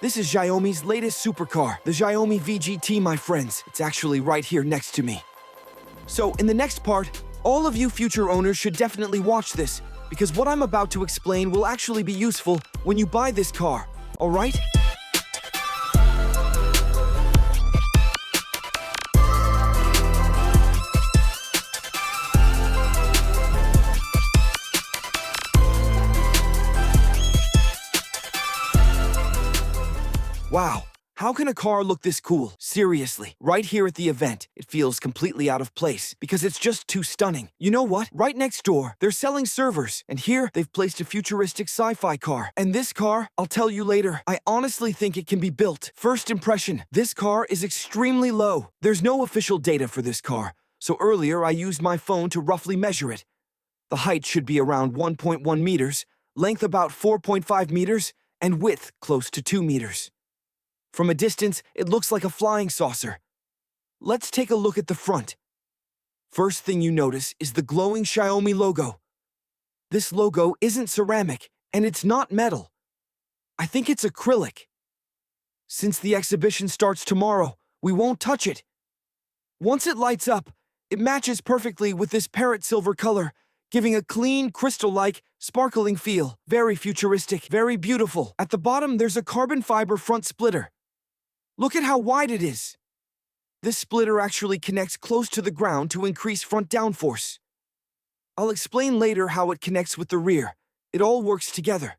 This is Xiaomi's latest supercar, the Xiaomi VGT, my friends. It's actually right here next to me. So, in the next part, all of you future owners should definitely watch this, because what I'm about to explain will actually be useful when you buy this car, alright? Wow, how can a car look this cool? Seriously, right here at the event, it feels completely out of place because it's just too stunning. You know what? Right next door, they're selling servers, and here they've placed a futuristic sci-fi car. And this car, I'll tell you later, I honestly think it can be built. First impression, this car is extremely low. There's no official data for this car, so earlier I used my phone to roughly measure it. The height should be around 1.1 meters, length about 4.5 meters, and width close to 2 meters. From a distance, it looks like a flying saucer. Let's take a look at the front. First thing you notice is the glowing Xiaomi logo. This logo isn't ceramic, and it's not metal. I think it's acrylic. Since the exhibition starts tomorrow, we won't touch it. Once it lights up, it matches perfectly with this parrot silver color, giving a clean, crystal-like, sparkling feel. Very futuristic, very beautiful. At the bottom, there's a carbon fiber front splitter. Look at how wide it is. This splitter actually connects close to the ground to increase front downforce. I'll explain later how it connects with the rear. It all works together.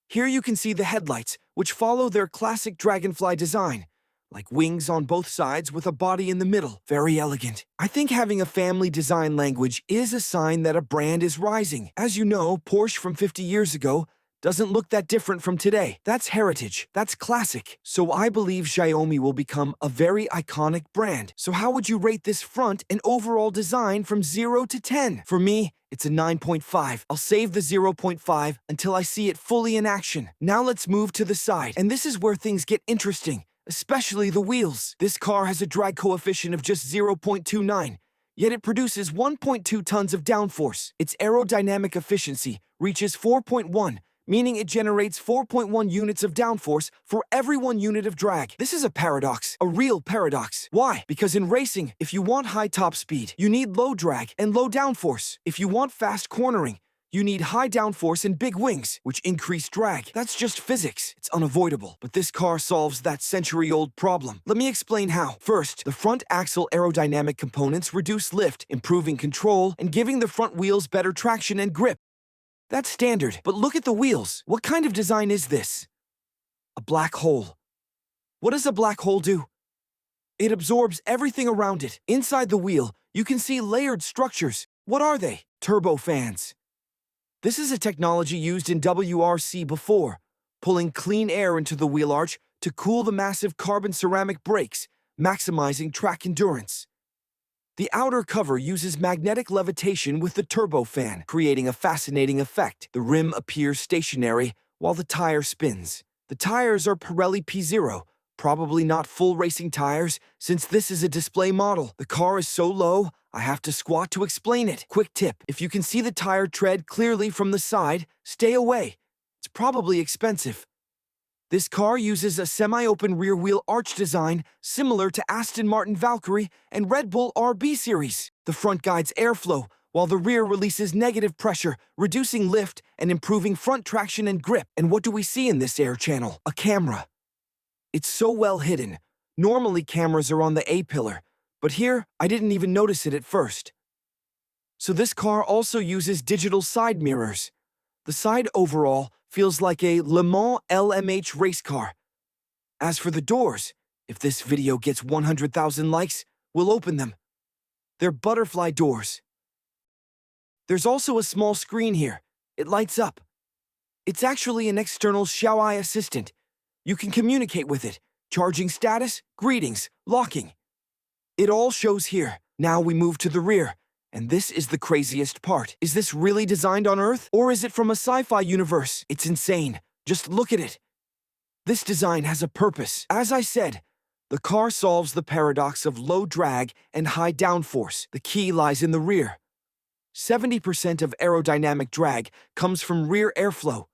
Here you can see the headlights, which follow their classic dragonfly design, like wings on both sides with a body in the middle. Very elegant. I think having a family design language is a sign that a brand is rising. As you know, Porsche from 50 years ago doesn't look that different from today. That's heritage. That's classic. So I believe Xiaomi will become a very iconic brand. So how would you rate this front and overall design from 0 to 10? For me, it's a 9.5. I'll save the 0.5 until I see it fully in action. Now let's move to the side. And this is where things get interesting, especially the wheels. This car has a drag coefficient of just 0.29. Yet it produces 1.2 tons of downforce. Its aerodynamic efficiency reaches 4.1, meaning it generates 4.1 units of downforce for every 1 unit of drag. This is a paradox, a real paradox. Why? Because in racing, if you want high top speed, you need low drag and low downforce. If you want fast cornering, you need high downforce and big wings, which increase drag. That's just physics. It's unavoidable. But this car solves that century-old problem. Let me explain how. First, the front axle aerodynamic components reduce lift, improving control, and giving the front wheels better traction and grip. That's standard, but look at the wheels. What kind of design is this? A black hole. What does a black hole do? It absorbs everything around it. Inside the wheel, you can see layered structures. What are they? Turbofans. This is a technology used in WRC before, pulling clean air into the wheel arch to cool the massive carbon ceramic brakes, maximizing track endurance. The outer cover uses magnetic levitation with the turbofan, creating a fascinating effect. The rim appears stationary while the tire spins. The tires are Pirelli P0, probably not full racing tires since this is a display model. The car is so low, I have to squat to explain it. Quick tip, if you can see the tire tread clearly from the side, stay away. It's probably expensive. This car uses a semi-open rear wheel arch design similar to Aston Martin Valkyrie and Red Bull RB series. The front guides airflow, while the rear releases negative pressure, reducing lift and improving front traction and grip. And what do we see in this air channel? A camera. It's so well hidden. Normally cameras are on the A-pillar, but here I didn't even notice it at first. So this car also uses digital side mirrors. The side overall feels like a Le Mans LMH race car. As for the doors, if this video gets 100,000 likes, we'll open them. They're butterfly doors. There's also a small screen here. It lights up. It's actually an external Xiaomi assistant. You can communicate with it, charging status, greetings, locking. It all shows here. Now we move to the rear. And this is the craziest part. Is this really designed on Earth? Or is it from a sci-fi universe? It's insane. Just look at it. This design has a purpose. As I said, the car solves the paradox of low drag and high downforce. The key lies in the rear. 70% of aerodynamic drag comes from rear airflow.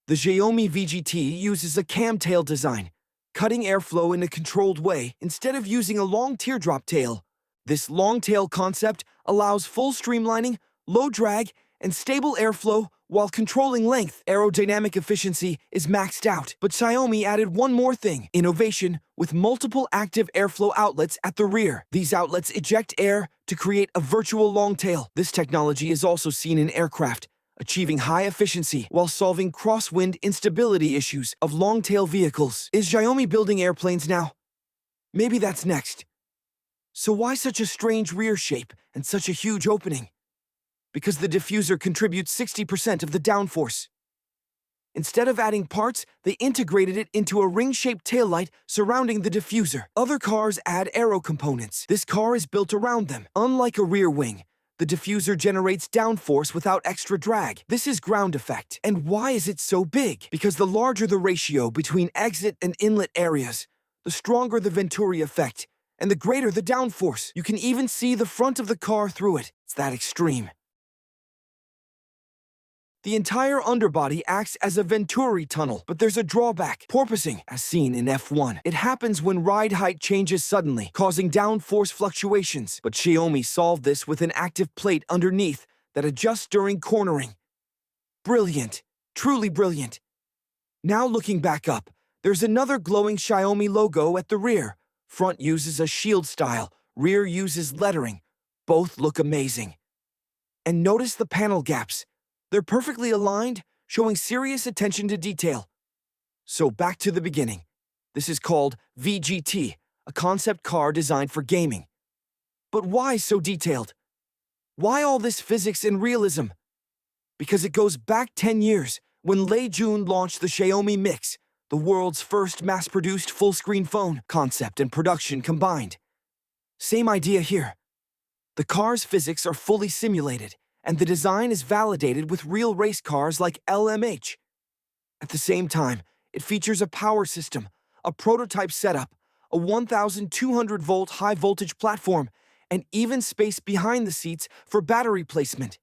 The Xiaomi VGT uses a camtail design, cutting airflow in a controlled way instead of using a long teardrop tail. This long tail concept allows full streamlining, low drag, and stable airflow while controlling length. Aerodynamic efficiency is maxed out, but Xiaomi added one more thing: innovation with multiple active airflow outlets at the rear. These outlets eject air to create a virtual long tail. This technology is also seen in aircraft, achieving high efficiency while solving crosswind instability issues of long-tail vehicles. Is Xiaomi building airplanes now? Maybe that's next. So why such a strange rear shape and such a huge opening? Because the diffuser contributes 60% of the downforce. Instead of adding parts, they integrated it into a ring-shaped taillight surrounding the diffuser. Other cars add Aero components. This car is built around them. Unlike a rear wing, the diffuser generates downforce without extra drag. This is ground effect. And why is it so big? Because the larger the ratio between exit and inlet areas, the stronger the Venturi effect, and the greater the downforce. You can even see the front of the car through it. It's that extreme. The entire underbody acts as a Venturi tunnel, but there's a drawback: porpoising, as seen in F1. It happens when ride height changes suddenly, causing downforce fluctuations. But Xiaomi solved this with an active plate underneath that adjusts during cornering. Brilliant. Truly brilliant. Now looking back up, there's another glowing Xiaomi logo at the rear. Front uses a shield style, rear uses lettering. Both look amazing. And notice the panel gaps. They're perfectly aligned, showing serious attention to detail. So back to the beginning. This is called VGT, a concept car designed for gaming. But why so detailed? Why all this physics and realism? Because it goes back 10 years, when Lei Jun launched the Xiaomi Mix, the world's first mass-produced full-screen phone. Concept and production combined. Same idea here. The car's physics are fully simulated, and the design is validated with real race cars like LMH. At the same time, it features a power system, a prototype setup, a 1,200-volt high-voltage platform, and even space behind the seats for battery placement.